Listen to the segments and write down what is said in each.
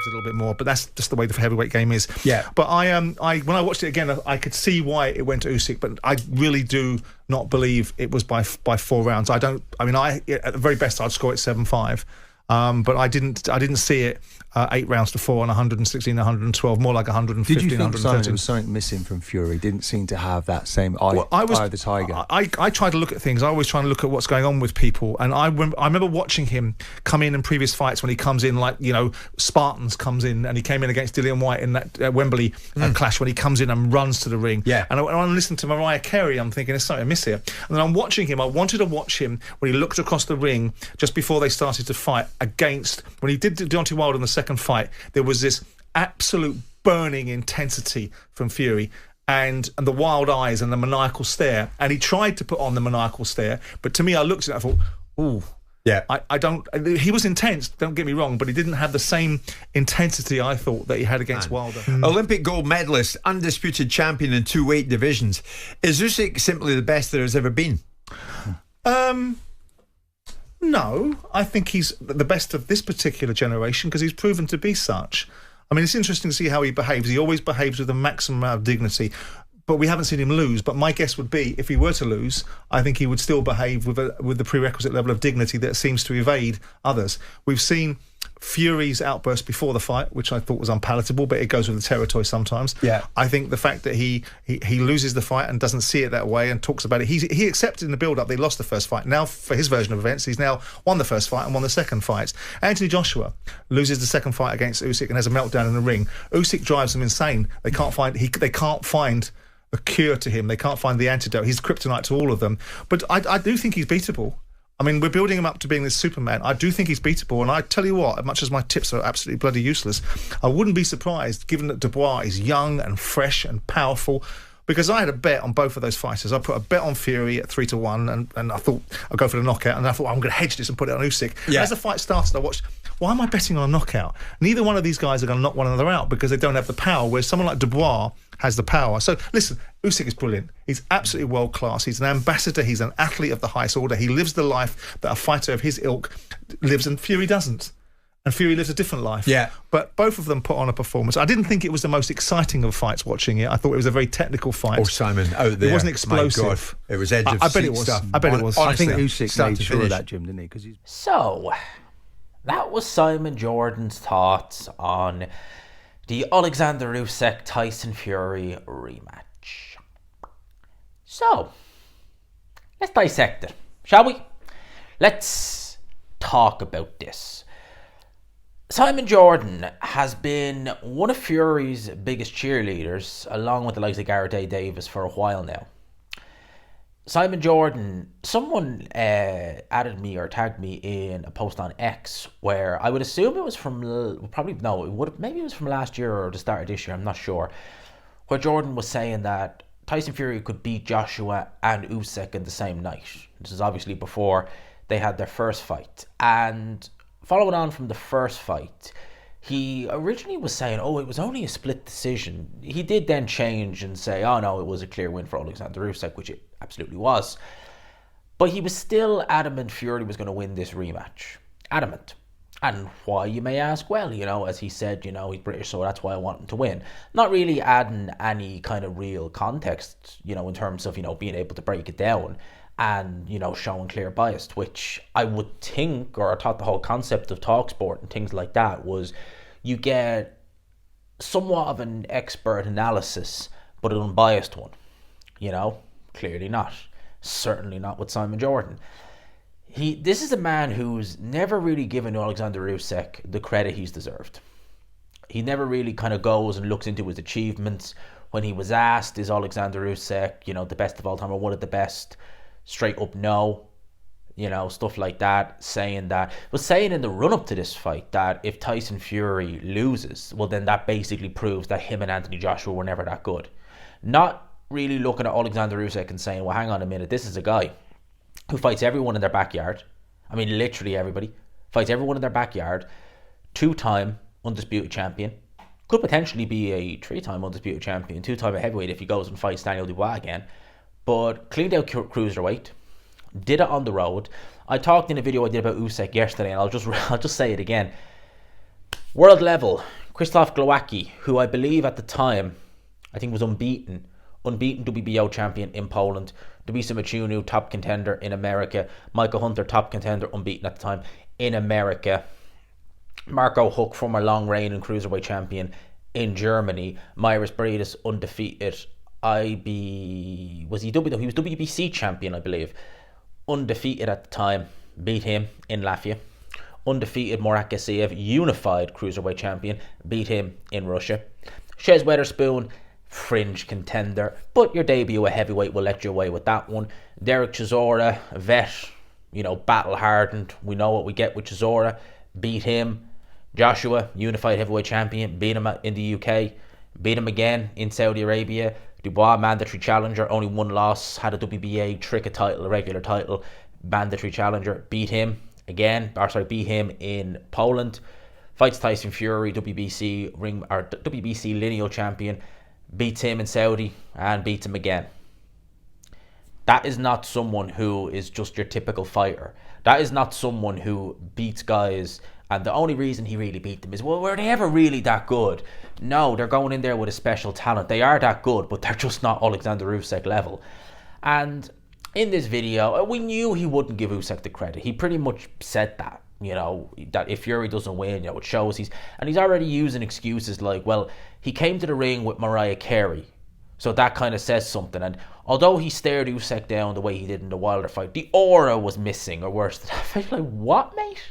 behaves a little bit more, but that's just the way the heavyweight game is. Yeah. But I when I watched it again, I could see why it went to Usyk, but I really do not believe it was by 4 rounds. At the very best, I'd score it 7-5. But I didn't see it 8 rounds to 4 on 116, 112, more like 115, Did you think, 113. Simon, there was something missing from Fury? Didn't seem to have that same eye of the tiger. I try to look at things. I always try to look at what's going on with people. And I remember watching him come in previous fights when he comes in like, Spartans comes in, and he came in against Dillian Whyte in that Wembley clash when he comes in and runs to the ring. Yeah. And when I'm listening to Mariah Carey, I'm thinking there's something amiss here. And then I'm watching him. I wanted to watch him when he looked across the ring just before they started to fight when he did Deontay Wilder in the second fight. There was this absolute burning intensity from Fury and the wild eyes and the maniacal stare. And he tried to put on the maniacal stare, but to me, I looked at it and I thought, ooh. Yeah. He was intense, don't get me wrong, but he didn't have the same intensity I thought that he had against Wilder. Olympic gold medalist, undisputed champion in 2 weight divisions. Is Usyk simply the best there has ever been? No, I think he's the best of this particular generation because he's proven to be such. I mean, it's interesting to see how he behaves. He always behaves with a maximum amount of dignity, but we haven't seen him lose. But my guess would be, if he were to lose, I think he would still behave with the prerequisite level of dignity that seems to evade others. We've seen Fury's outburst before the fight, which I thought was unpalatable, but it goes with the territory sometimes. Yeah. I think the fact that he loses the fight and doesn't see it that way and talks about it, he accepted in the build-up they lost the first fight. Now, for his version of events, he's now won the first fight and won the second fight. Anthony Joshua loses the second fight against Usyk and has a meltdown in the ring. Usyk drives them insane. They can't find a cure to him. They can't find the antidote. He's kryptonite to all of them. But I do think he's beatable. I mean, we're building him up to being this Superman. I do think he's beatable, and I tell you what, as much as my tips are absolutely bloody useless, I wouldn't be surprised, given that Dubois is young and fresh and powerful, because I had a bet on both of those fighters. I put a bet on Fury at 3-1, and I thought I'd go for the knockout, and I thought I'm going to hedge this and put it on Usyk. Yeah. As the fight started, I watched, why am I betting on a knockout? Neither one of these guys are going to knock one another out because they don't have the power, whereas someone like Dubois has the power. So listen, Usyk is brilliant. He's absolutely world class. He's an ambassador. He's an athlete of the highest order. He lives the life that a fighter of his ilk lives, and Fury doesn't. And Fury lives a different life. Yeah. But both of them put on a performance. I didn't think it was the most exciting of fights watching it. I thought it was a very technical fight. Oh, Simon, out there. It wasn't explosive. My God. It was edge of I bet seat it was. stuff. I bet it was. I think Honestly, Usyk start made to sure of finish. that, Jim, didn't he? Because he's... So, that was Simon Jordan's thoughts on the Oleksandr Usyk Tyson Fury rematch. So, let's dissect it, shall we? Let's talk about this. Simon Jordan has been one of Fury's biggest cheerleaders, along with the likes of Gareth A. Davis, for a while now. Simon Jordan, someone added me or tagged me in a post on X where I would assume it was from, maybe it was from last year or the start of this year, I'm not sure, where Jordan was saying that Tyson Fury could beat Joshua and Usyk in the same night. This is obviously before they had their first fight. And following on from the first fight, he originally was saying, it was only a split decision. He did then change and say, no, it was a clear win for Oleksandr Usyk, which it absolutely was. But he was still adamant Fury was going to win this rematch. Adamant. And why, you may ask? Well, as he said, he's British, so that's why I want him to win. Not really adding any kind of real context, in terms of, being able to break it down and, showing clear bias, which I would think, or I thought the whole concept of TalkSport and things like that was you get somewhat of an expert analysis, but an unbiased one. Clearly not. Certainly not with Simon Jordan. This is a man who's never really given Oleksandr Usyk the credit he's deserved. He never really kind of goes and looks into his achievements. When he was asked, is Oleksandr Usyk, the best of all time or one of the best? Straight up no. Stuff like that. Saying in the run-up to this fight that if Tyson Fury loses, well then that basically proves that him and Anthony Joshua were never that good. Not really looking at Oleksandr Usyk and saying, well, hang on a minute, this is a guy who fights everyone in their backyard. I mean, literally everybody. Fights everyone in their backyard. 2-time undisputed champion. Could potentially be a 3-time undisputed champion. 2-time a heavyweight if he goes and fights Daniel Dubois again. But cleaned out cruiserweight. Did it on the road. I talked in a video I did about Usyk yesterday, and I'll just say it again. World level, Krzysztof Glowacki, who I believe at the time, I think was unbeaten WBO champion in Poland. Dubois Machunu, top contender in America. Michael Hunter, top contender, unbeaten at the time in America. Marco Huck, former long reign and cruiserweight champion in Germany. Myris Briedis, undefeated. He was WBC champion, I believe. Undefeated at the time. Beat him in Latvia. Undefeated Murat Gassiev, unified cruiserweight champion. Beat him in Russia. Shez Weatherspoon, fringe contender, but your debut at heavyweight will let you away with that one. Derek Chisora, vet, battle hardened. We know what we get with Chisora. Beat him. Joshua, unified heavyweight champion, beat him in the UK. Beat him again in Saudi Arabia. Dubois, mandatory challenger, only one loss. Had a WBA trick title, a regular title. Mandatory challenger, beat him in Poland. Fights Tyson Fury, WBC lineal champion. Beats him in Saudi and beats him again. That is not someone who is just your typical fighter. That is not someone who beats guys and the only reason he really beat them is, well, were they ever really that good? No, they're going in there with a special talent. They are that good, but they're just not Oleksandr Usyk level. And in this video, we knew he wouldn't give Usyk the credit. He pretty much said that, that if Fury doesn't win, it shows he's already using excuses like, well, he came to the ring with Mariah Carey, so that kind of says something. And although he stared Usyk down the way he did in the Wilder fight, the aura was missing, or worse. I was like, what, mate?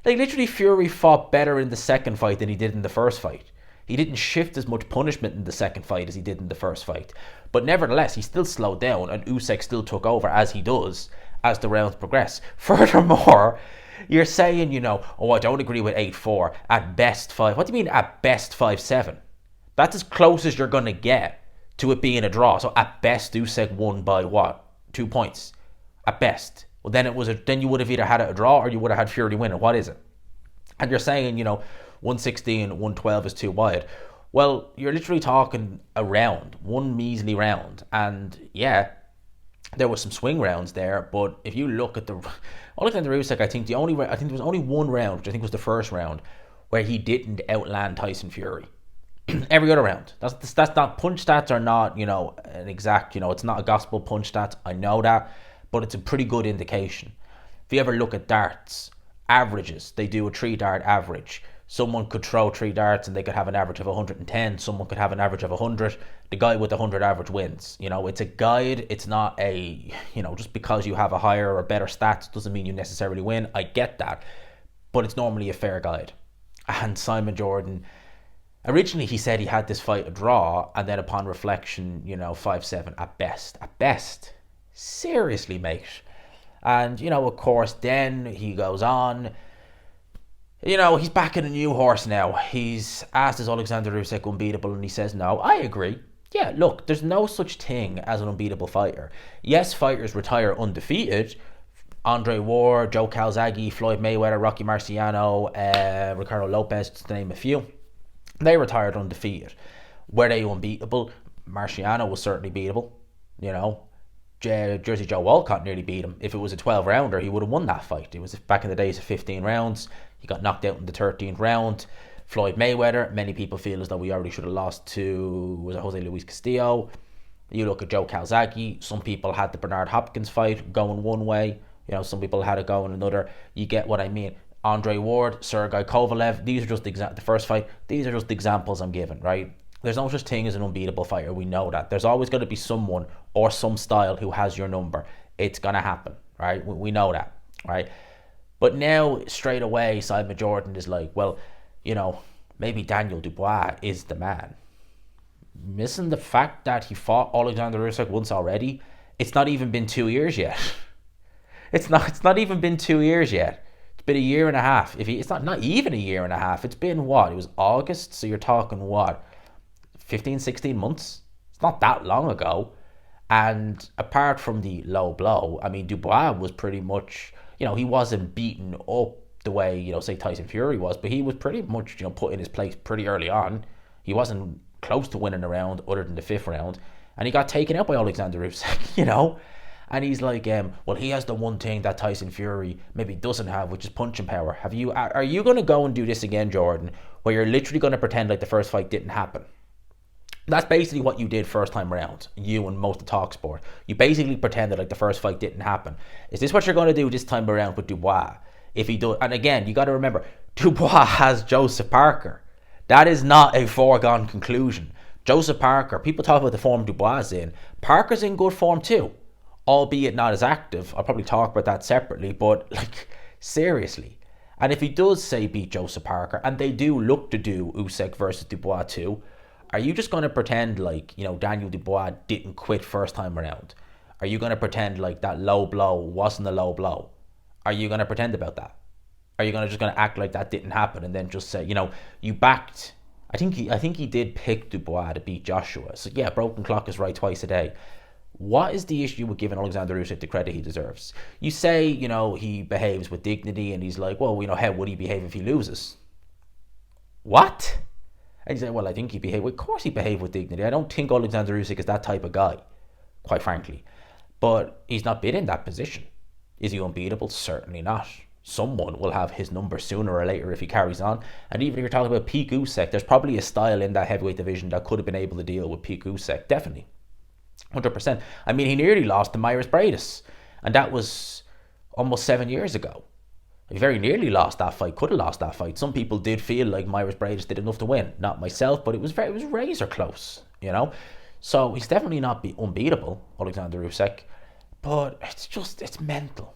Like, literally, Fury fought better in the second fight than he did in the first fight. He didn't shift as much punishment in the second fight as he did in the first fight. But nevertheless, he still slowed down, and Usyk still took over, as he does, as the rounds progress. Furthermore, you're saying, I don't agree with 8-4. At best 5. What do you mean at best 5-7? That's as close as you're going to get to it being a draw. So at best, Usyk won by what? 2 points. At best. Well, then you would have either had it a draw or you would have had Fury winning. What is it? And you're saying, 116, 112 is too wide. Well, you're literally talking a round, one measly round. And yeah, there was some swing rounds there, but if you look at the Oleksandr Usyk, I think there was only one round, which I think was the first round, where he didn't outland Tyson Fury. Every other round. That's not, punch stats are not, an exact, it's not a gospel punch stats. I know that, but it's a pretty good indication. If you ever look at darts, averages, they do a 3-dart average. Someone could throw 3 darts and they could have an average of 110. Someone could have an average of 100. The guy with the 100 average wins. It's a guide. It's not a, just because you have a higher or better stats doesn't mean you necessarily win. I get that. But it's normally a fair guide. And Simon Jordan, originally he said he had this fight a draw, and then upon reflection, 5-7 at best. At best. Seriously, mate. And, of course, then he goes on. He's backing a new horse now. He's asked, is Oleksandr Usyk unbeatable? And he says, no. I agree. Yeah, look, there's no such thing as an unbeatable fighter. Yes, fighters retire undefeated. Andre Ward, Joe Calzaghe, Floyd Mayweather, Rocky Marciano, Ricardo Lopez, to name a few. They retired undefeated. Were they unbeatable? Marciano was certainly beatable. Jersey Joe Walcott nearly beat him. If it was a 12-rounder, he would have won that fight. It was back in the days of 15 rounds. He got knocked out in the 13th round. Floyd Mayweather, many people feel as though we already should have lost to, was it Jose Luis Castillo? You look at Joe Calzaghe. Some people had the Bernard Hopkins fight going one way. Some people had it going another. You get what I mean. Andre Ward, Sergei Kovalev. These are just the first fight. These are just examples I'm giving, right? There's no such thing as an unbeatable fighter. We know that. There's always going to be someone or some style who has your number. It's going to happen, right? We know that, right? But now, straight away, Simon Jordan is like, well, maybe Daniel Dubois is the man. Missing the fact that he fought Oleksandr Usyk once already. It's not even been 2 years yet. It's not even been 2 years yet. It's been a year and a half. It's not even a year and a half. It's been what? It was August, so you're talking what? 15, 16 months? It's not that long ago. And apart from the low blow, I mean, Dubois was pretty much, he wasn't beaten up the way, say Tyson Fury was, but he was pretty much, put in his place pretty early on. He wasn't close to winning a round other than the 5th round. And he got taken out by Oleksandr Usyk, And he's like, well, he has the one thing that Tyson Fury maybe doesn't have, which is punching power. Are you going to go and do this again, Jordan, where you're literally going to pretend like the first fight didn't happen? That's basically what you did first time around, you and most of TalkSport. You basically pretended like the first fight didn't happen. Is this what you're going to do this time around with Dubois? If he does, and again, you got to remember, Dubois has Joseph Parker. That is not a foregone conclusion. Joseph Parker, people talk about the form Dubois is in. Parker's in good form too, albeit not as active. I'll probably talk about that separately, but like, seriously. And if he does, say, beat Joseph Parker, and they do look to do Usyk versus Dubois too, are you just going to pretend like, Daniel Dubois didn't quit first time around? Are you going to pretend like that low blow wasn't a low blow? Are you going to pretend about that? Are you just going to act like that didn't happen and then just say, you backed... I think he did pick Dubois to beat Joshua. So yeah, broken clock is right twice a day. What is the issue with giving Oleksandr Usyk the credit he deserves? You say, he behaves with dignity, and he's like, well, how would he behave if he loses? What? And you say, well, I think he behaved. Well, of course he behaved with dignity. I don't think Oleksandr Usyk is that type of guy, quite frankly. But he's not been in that position. Is he unbeatable? Certainly not. Someone will have his number sooner or later if he carries on. And even if you're talking about peak Usyk, there's probably a style in that heavyweight division that could have been able to deal with peak Usyk. Definitely. 100%. I mean, he nearly lost to Myris Bradis. And that was almost 7 years ago. He very nearly lost that fight, could have lost that fight. Some people did feel like Myris Bradis did enough to win. Not myself, but it was razor close, So he's definitely not unbeatable, Oleksandr Usyk. But it's mental.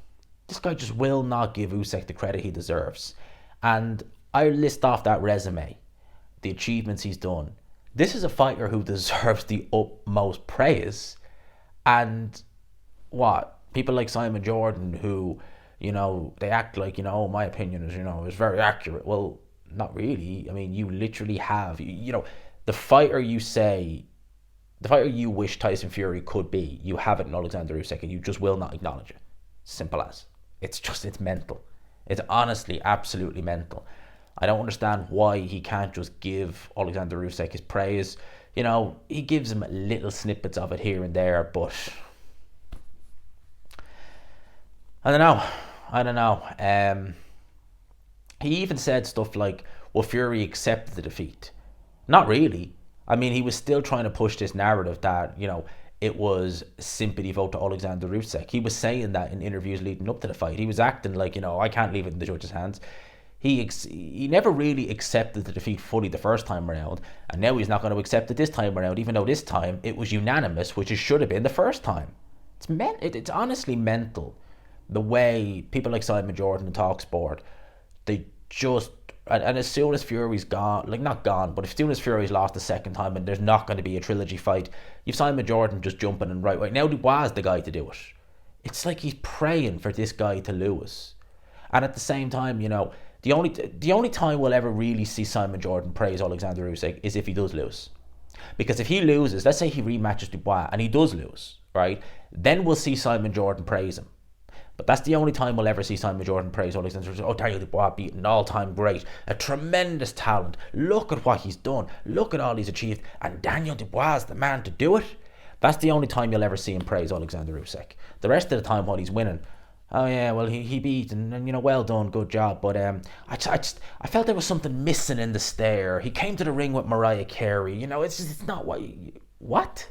This guy just will not give Usyk the credit he deserves. And I list off that resume, the achievements he's done. This is a fighter who deserves the utmost praise. And what? People like Simon Jordan who, they act like, my opinion is, is very accurate. Well, not really. I mean, you literally have, the fighter you wish Tyson Fury could be, you have it in Oleksandr Usyk, and you just will not acknowledge it. Simple as. It's mental. It's honestly absolutely mental. I don't understand why he can't just give Oleksandr Usyk his praise. He gives him little snippets of it here and there, but I don't know. He even said stuff like, well, Fury accepted the defeat. Not really. I mean, he was still trying to push this narrative that, it was a sympathy vote to Oleksandr Usyk. He was saying that in interviews leading up to the fight. He was acting like, I can't leave it in the judge's hands. He never really accepted the defeat fully the first time around, and now he's not going to accept it this time around, even though this time it was unanimous, which it should have been the first time. It's honestly mental, the way people like Simon Jordan and TalkSport, they just... And as soon as Fury's gone, not gone, but as soon as Fury's lost the second time and there's not going to be a trilogy fight, you've Simon Jordan just jumping and right. Now Dubois is the guy to do it. It's like he's praying for this guy to lose. And at the same time, the only time we'll ever really see Simon Jordan praise Oleksandr Usyk is if he does lose. Because if he loses, let's say he rematches Dubois and he does lose, right? Then we'll see Simon Jordan praise him. But that's the only time we'll ever see Simon Jordan praise Oleksandr Usyk. Oh, Daniel Dubois beat an all-time great, a tremendous talent. Look at what he's done. Look at all he's achieved. And Daniel Dubois is the man to do it. That's the only time you'll ever see him praise Oleksandr Usyk. The rest of the time while he's winning, oh yeah, well he beat and well done, good job. But I felt there was something missing in the stare. He came to the ring with Mariah Carey. It's not what?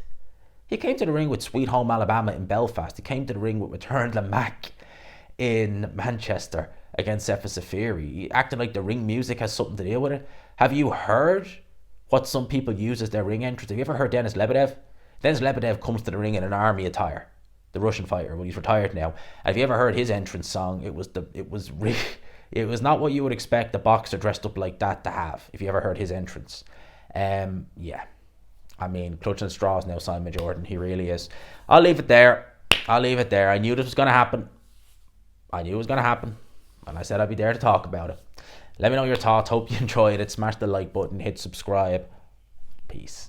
He came to the ring with Sweet Home Alabama in Belfast. He came to the ring with Return to Mac in Manchester against Sefa Safiri, acting like the ring music has something to do with it. Have you heard what some people use as their ring entrance? Have you ever heard Denis Lebedev? Denis Lebedev comes to the ring in an army attire, the Russian fighter, when he's retired now. Have you ever heard his entrance song? It was not what you would expect a boxer dressed up like that to have, if you ever heard his entrance. Yeah. I mean, clutching at straws now, Simon Jordan. He really is. I'll leave it there. I knew this was going to happen. And I said I'd be there to talk about it. Let me know your thoughts. Hope you enjoyed it. Smash the like button. Hit subscribe. Peace.